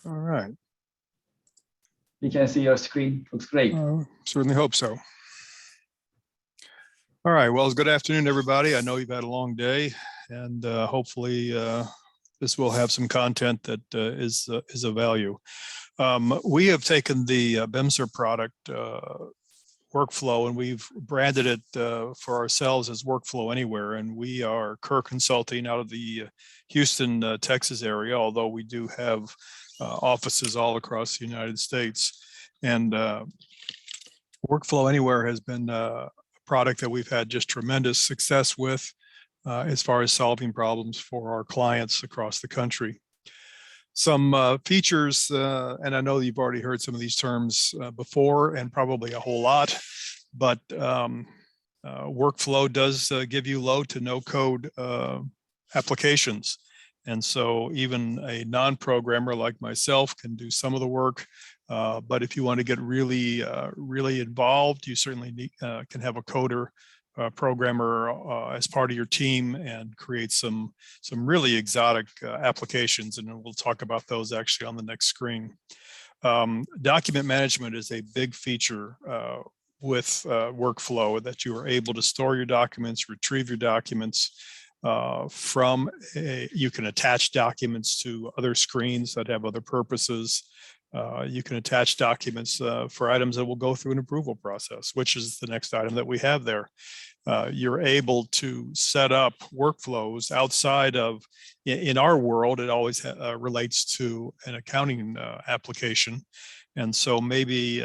All right. You can see your screen. Looks great. Certainly hope so. All right. Well, good afternoon, everybody. I know you've had a long day, and hopefully this will have some content that is of value. We have taken the Bimser product workflow, and we've branded it for ourselves as Workflow Anywhere. And we are Kerr Consulting out of the Houston, Texas area, although we do have offices all across the United States. And Workflow Anywhere has been a product that we've had just tremendous success with as far as solving problems for our clients across the country. Some features, and I know you've already heard some of these terms before and probably a whole lot, but Workflow does give you low to no code applications. And so even a non-programmer like myself can do some of the work. But if you want to get really, really involved, you certainly can have a coder programmer as part of your team and create some really exotic applications. And we'll talk about those actually on the next screen. Document management is a big feature with Workflow, that you are able to store your documents, retrieve your documents you can attach documents to other screens that have other purposes. You can attach documents for items that will go through an approval process, which is the next item that we have there. You're able to set up workflows outside of, in our world, it always relates to an accounting application. And so maybe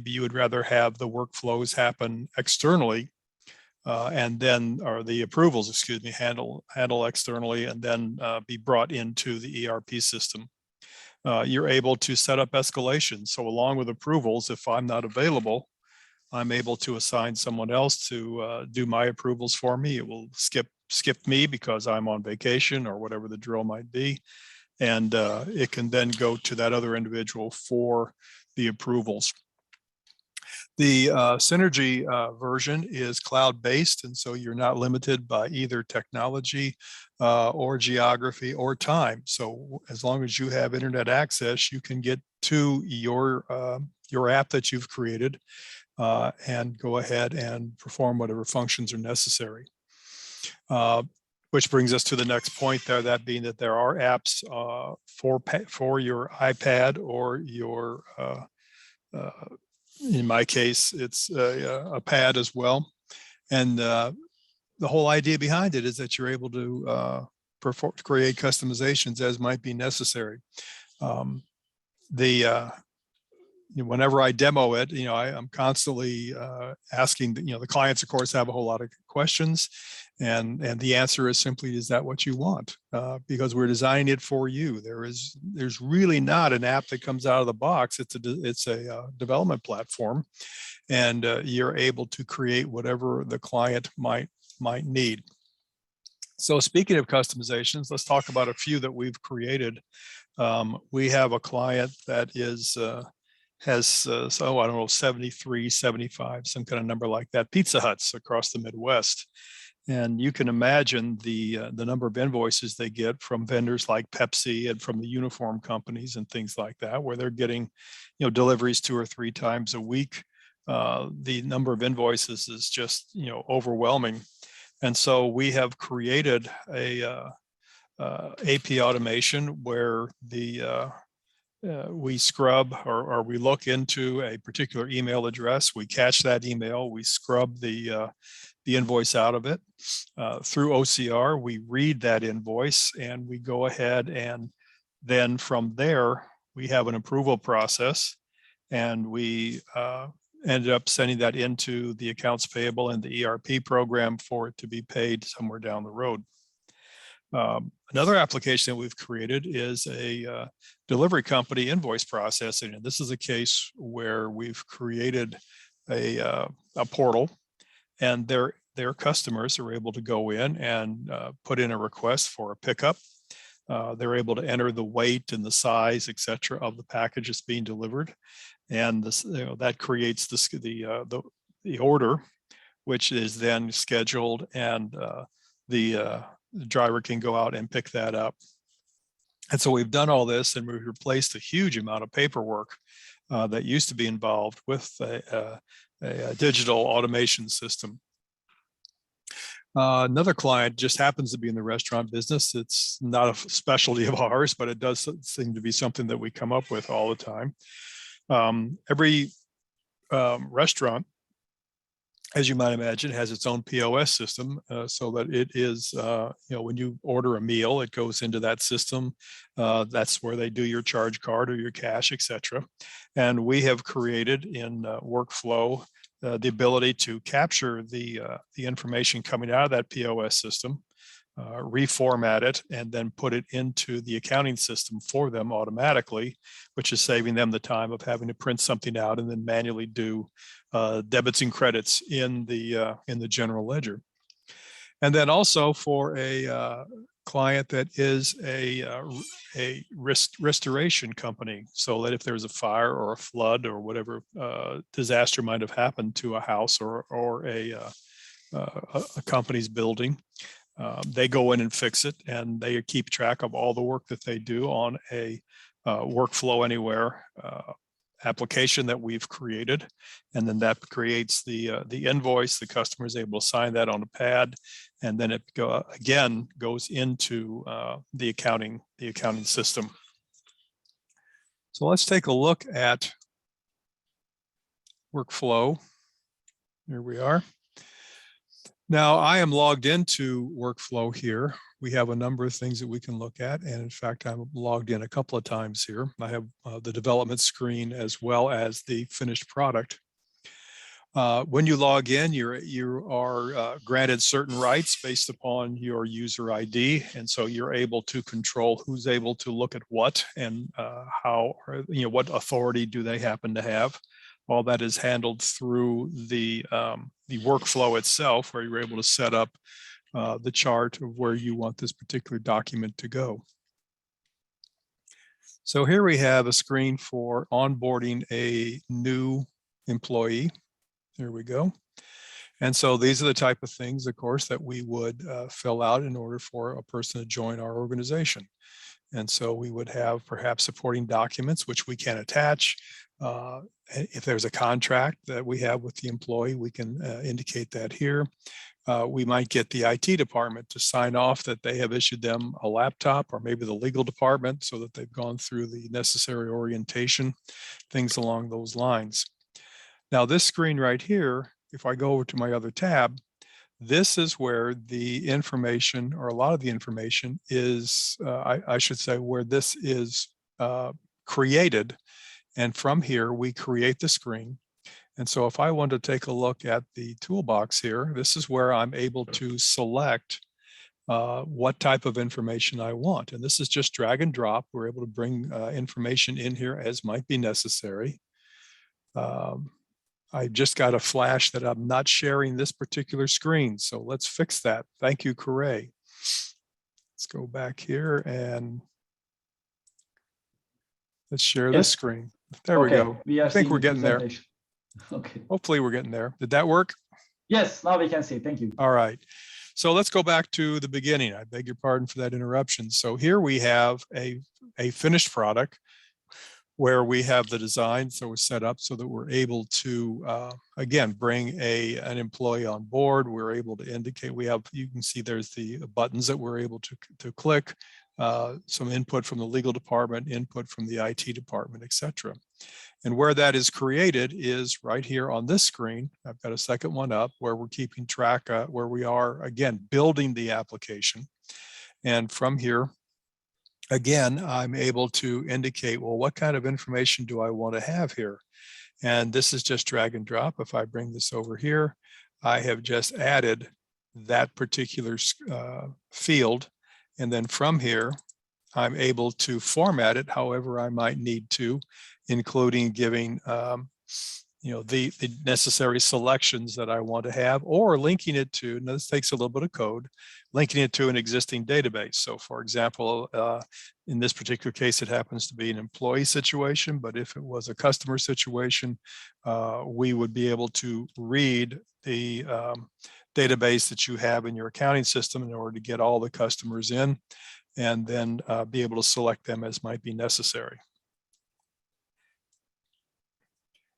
you would rather have the workflows happen externally and then, or the approvals, excuse me, handle externally and then be brought into the ERP system. You're able to set up escalations. So along with approvals, if I'm not available, I'm able to assign someone else to do my approvals for me. It will skip me because I'm on vacation or whatever the drill might be. And it can then go to that other individual for the approvals. The Synergy version is cloud-based, and so you're not limited by either technology or geography or time. So as long as you have internet access, you can get to your app that you've created and go ahead and perform whatever functions are necessary. Which brings us to the next point there, that being that there are apps for your iPad or your in my case, it's a pad as well. And the whole idea behind it is that you're able to create customizations as might be necessary. Whenever I demo it, I'm constantly asking, the clients, of course, have a whole lot of questions. And the answer is simply, is that what you want? Because we're designing it for you. There's really not an app that comes out of the box. It's a development platform, and you're able to create whatever the client might need. So speaking of customizations, let's talk about a few that we've created. We have a client that has 73, 75, some kind of number like that, Pizza Huts across the Midwest. And you can imagine the number of invoices they get from vendors like Pepsi and from the uniform companies and things like that, where they're getting, deliveries 2 or 3 times a week. The number of invoices is just, overwhelming. And so we have created a AP automation where we scrub or we look into a particular email address, we catch that email, we scrub the invoice out of it. Through OCR, we read that invoice and we go ahead, and then from there, we have an approval process, and we ended up sending that into the accounts payable and the ERP program for it to be paid somewhere down the road. Another application that we've created is a delivery company invoice processing. And this is a case where we've created a portal, and their customers are able to go in and put in a request for a pickup. They're able to enter the weight and the size, et cetera, of the package that's being delivered. And this, that creates the order, which is then scheduled, and the driver can go out and pick that up. And so we've done all this, and we've replaced a huge amount of paperwork that used to be involved with a digital automation system. Another client just happens to be in the restaurant business. It's not a specialty of ours, but it does seem to be something that we come up with all the time. Every restaurant, as you might imagine, has its own POS system, so that it is, when you order a meal, it goes into that system. That's where they do your charge card or your cash, etc. And we have created in workflow the ability to capture the information coming out of that POS system, reformat it, and then put it into the accounting system for them automatically, which is saving them the time of having to print something out and then manually do debits and credits in the general ledger. And then also for a client that is a restoration company, so that if there's a fire or a flood or whatever disaster might have happened to a house or a company's building, they go in and fix it, and they keep track of all the work that they do on a workflow anywhere application that we've created. And then that creates the invoice. The customer is able to sign that on a pad, and then it goes into the accounting system. So let's take a look at workflow. Here we are. Now I am logged into workflow here. We have a number of things that we can look at. And in fact, I'm logged in a couple of times here. I have the development screen as well as the finished product. When you log in, you are granted certain rights based upon your user ID. And so you're able to control who's able to look at what and how, what authority do they happen to have. All that is handled through the workflow itself, where you're able to set up the chart of where you want this particular document to go. So here we have a screen for onboarding a new employee. There we go. And so these are the type of things, of course, that we would fill out in order for a person to join our organization. And so we would have perhaps supporting documents, which we can attach. If there's a contract that we have with the employee, we can indicate that here. We might get the IT department to sign off that they have issued them a laptop, or maybe the legal department, so that they've gone through the necessary orientation, things along those lines. Now this screen right here, if I go over to my other tab, this is where the information, or a lot of the information is, I should say, where this is created. And from here, we create the screen. And so if I want to take a look at the toolbox here, this is where I'm able to select what type of information I want. And this is just drag and drop. We're able to bring information in here as might be necessary. I just got a flash that I'm not sharing this particular screen. So let's fix that. Thank you, Corey. Let's go back here and let's share this screen. There we go. I think we're getting there. Okay. Hopefully we're getting there. Did that work? Yes, now we can see. Thank you. All right. So let's go back to the beginning. I beg your pardon for that interruption. So here we have a finished product where we have the design so we're set up so that we're able to, again, bring an employee on board. We're able to indicate, you can see there's the buttons that we're able to click, some input from the legal department, input from the IT department, etc. And where that is created is right here on this screen. I've got a second one up where we're keeping track, where we are, again, building the application. And from here, again, I'm able to indicate, well, what kind of information do I want to have here? And this is just drag and drop. If I bring this over here, I have just added that particular field. And then from here, I'm able to format it however I might need to, including giving the necessary selections that I want to have, or linking it to, now this takes a little bit of code, linking it to an existing database. So for example, in this particular case, it happens to be an employee situation, but if it was a customer situation, we would be able to read the database that you have in your accounting system in order to get all the customers in, and then be able to select them as might be necessary.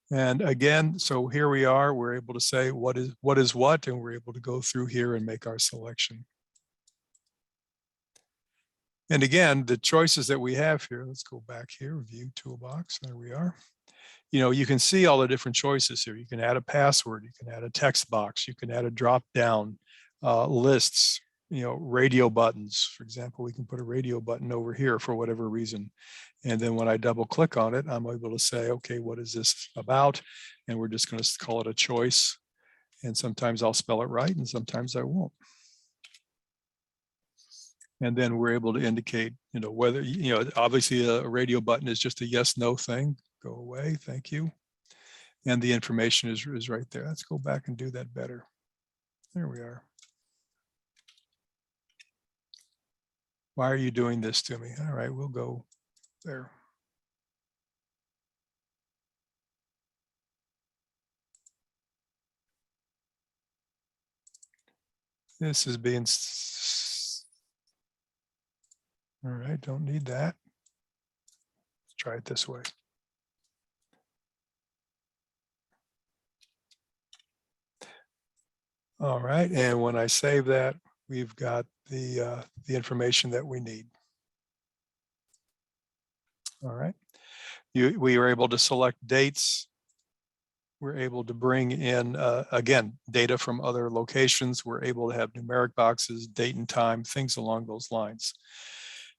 And again, so here we are, we're able to say what is what, and we're able to go through here and make our selection. And again, the choices that we have here, let's go back here, view toolbox, there we are. You know, you can see all the different choices here. You can add a password, you can add a text box, you can add a drop down, lists, you know, radio buttons. For example, we can put a radio button over here for whatever reason. And then when I double click on it, I'm able to say, okay, what is this about? And we're just going to call it a choice. And sometimes I'll spell it right and sometimes I won't. And then we're able to indicate, you know, whether, you know, obviously a radio button is just a yes, no thing. Go away, thank you. And the information is right there. Let's go back and do that better. There we are. Why are you doing this to me? All right, we'll go there. This is being, all right, don't need that. Let's try it this way. All right, and when I save that, we've got the information that we need. All right, we are able to select dates. We're able to bring in, again, data from other locations. We're able to have numeric boxes, date and time, things along those lines.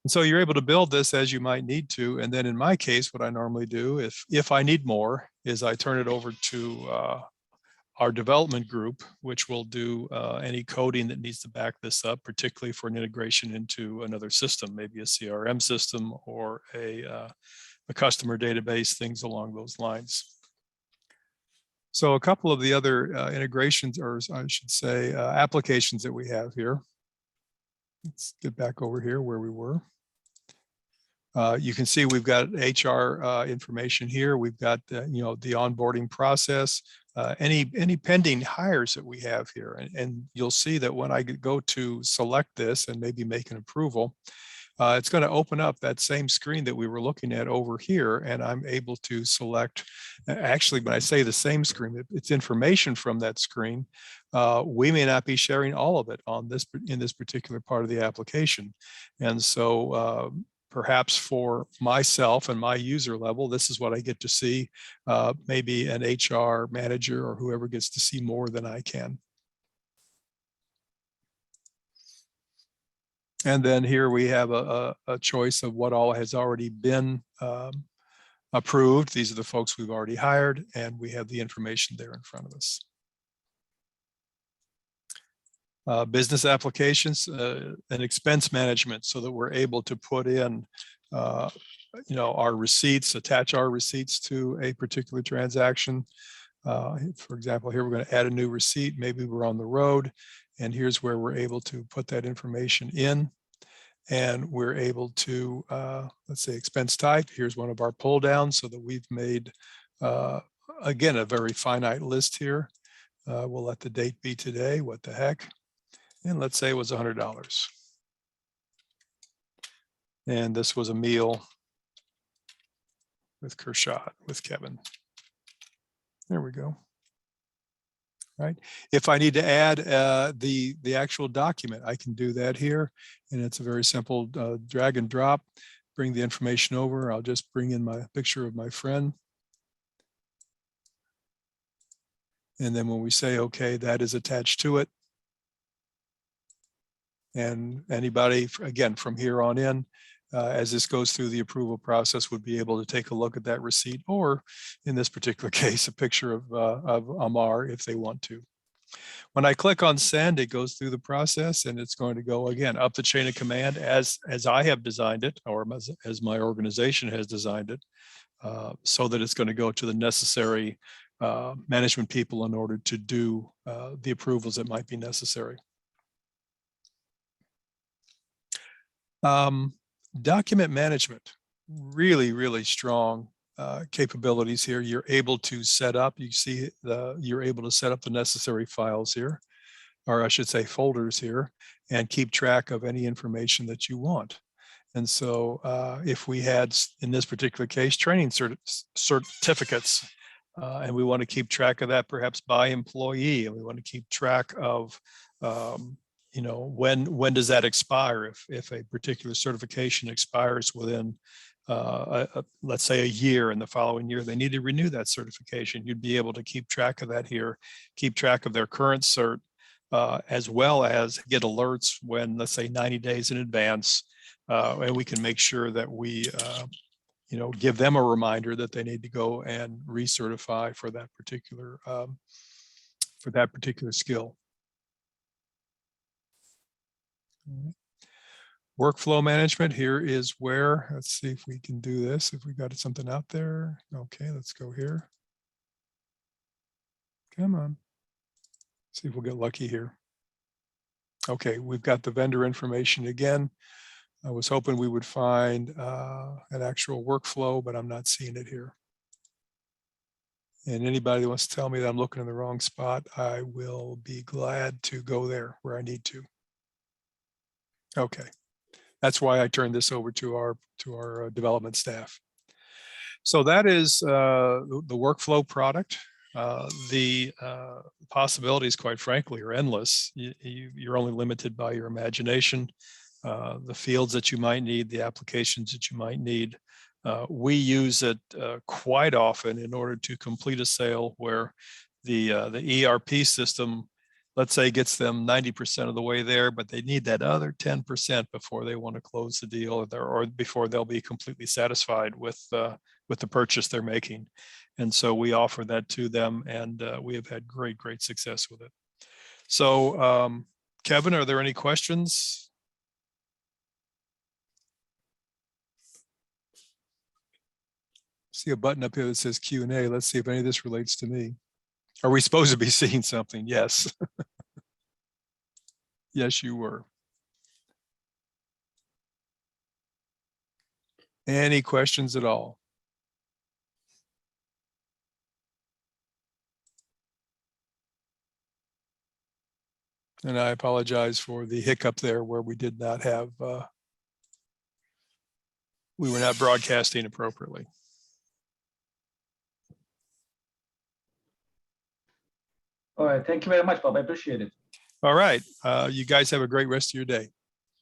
And so you're able to build this as you might need to. And then in my case, what I normally do, if I need more, is I turn it over to our development group, which will do any coding that needs to back this up, particularly for an integration into another system, maybe a CRM system or a customer database, things along those lines. So a couple of the other integrations, or I should say applications that we have here. Let's get back over here where we were. You can see we've got HR information here. We've got you know, the onboarding process, any pending hires that we have here, and you'll see that when I go to select this and maybe make an approval, it's going to open up that same screen that we were looking at over here, and I'm able to select. Actually, when I say the same screen, it's information from that screen. We may not be sharing all of it on this in this particular part of the application, and so perhaps for myself and my user level, this is what I get to see. Maybe an HR manager or whoever gets to see more than I can. And then here we have a choice of what all has already been approved. These are the folks we've already hired, and we have the information there in front of us. Business applications and expense management, so that we're able to put in you know, our receipts, attach our receipts to a particular transaction. For example, here we're going to add a new receipt. Maybe we're on the road, and here's where we're able to put that information in. And we're able to, let's say, expense type. Here's one of our pull downs, so that we've made, again, a very finite list here. We'll let the date be today, what the heck. And let's say it was $100. And this was a meal with Kershaw, with Kevin. There we go. Right. If I need to add the actual document, I can do that here. And it's a very simple drag and drop, bring the information over. I'll just bring in my picture of my friend. And then when we say, okay, that is attached to it. And anybody, again, from here on in, as this goes through the approval process, would be able to take a look at that receipt, or in this particular case, a picture of Amar if they want to. When I click on send, it goes through the process, and it's going to go again up the chain of command as I have designed it, or as my organization has designed it, so that it's going to go to the necessary management people in order to do the approvals that might be necessary. Document management, really, really strong capabilities here. You're able to set up, you see, you're able to set up the necessary files here. or I should say folders here, and keep track of any information that you want. And so if we had, in this particular case, training certificates, and we want to keep track of that perhaps by employee, and we want to keep track of, you know, when does that expire? If a particular certification expires within, let's say, a year, and the following year they need to renew that certification, you'd be able to keep track of that here, keep track of their current cert, as well as get alerts when, let's say, 90 days in advance, and we can make sure that we, you know, give them a reminder that they need to go and recertify for that particular skill. Workflow management, here is where, let's see if we can do this, if we got something out there. Okay, let's go here. Come on. See if we'll get lucky here. Okay, we've got the vendor information again. I was hoping we would find an actual workflow, but I'm not seeing it here. And anybody that wants to tell me that I'm looking in the wrong spot, I will be glad to go there where I need to. Okay, that's why I turned this over to our development staff. So that is the workflow product. The possibilities, quite frankly, are endless. You're only limited by your imagination, the fields that you might need, the applications that you might need. We use it quite often in order to complete a sale where the ERP system, let's say, gets them 90% of the way there, but they need that other 10% before they want to close the deal, or before they'll be completely satisfied with the purchase they're making. And so we offer that to them, and we have had great success with it. So Kevin, are there any questions? See a button up here that says Q&A. Let's see if any of this relates to me. Are we supposed to be seeing something? Yes. Yes, you were. Any questions at all? And I apologize for the hiccup there where we did not have, we were not broadcasting appropriately. All right. Thank you very much, Bob. I appreciate it. All right. You guys have a great rest of your day.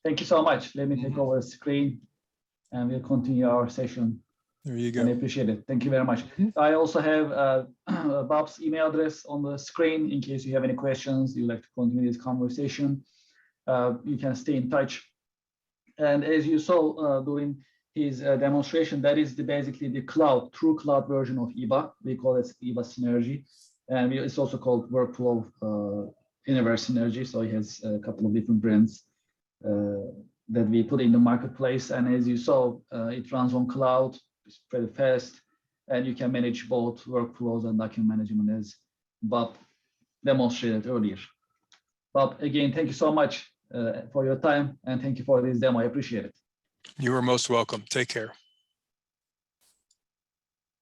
Thank you so much. Let me take over the screen and we'll continue our session. There you go. And I appreciate it. Thank you very much. I also have Bob's email address on the screen in case you have any questions, you'd like to continue this conversation. You can stay in touch. And as you saw during his demonstration, that is basically the cloud, true cloud version of eBA. We call it eBA Synergy. And it's also called Workflow Universe Synergy. So it has a couple of different brands that we put in the marketplace. And as you saw, it runs on cloud. It's pretty fast, and you can manage both workflows and document management as Bob demonstrated earlier. Bob, again, thank you so much for your time, and thank you for this demo. I appreciate it. You are most welcome. Take care.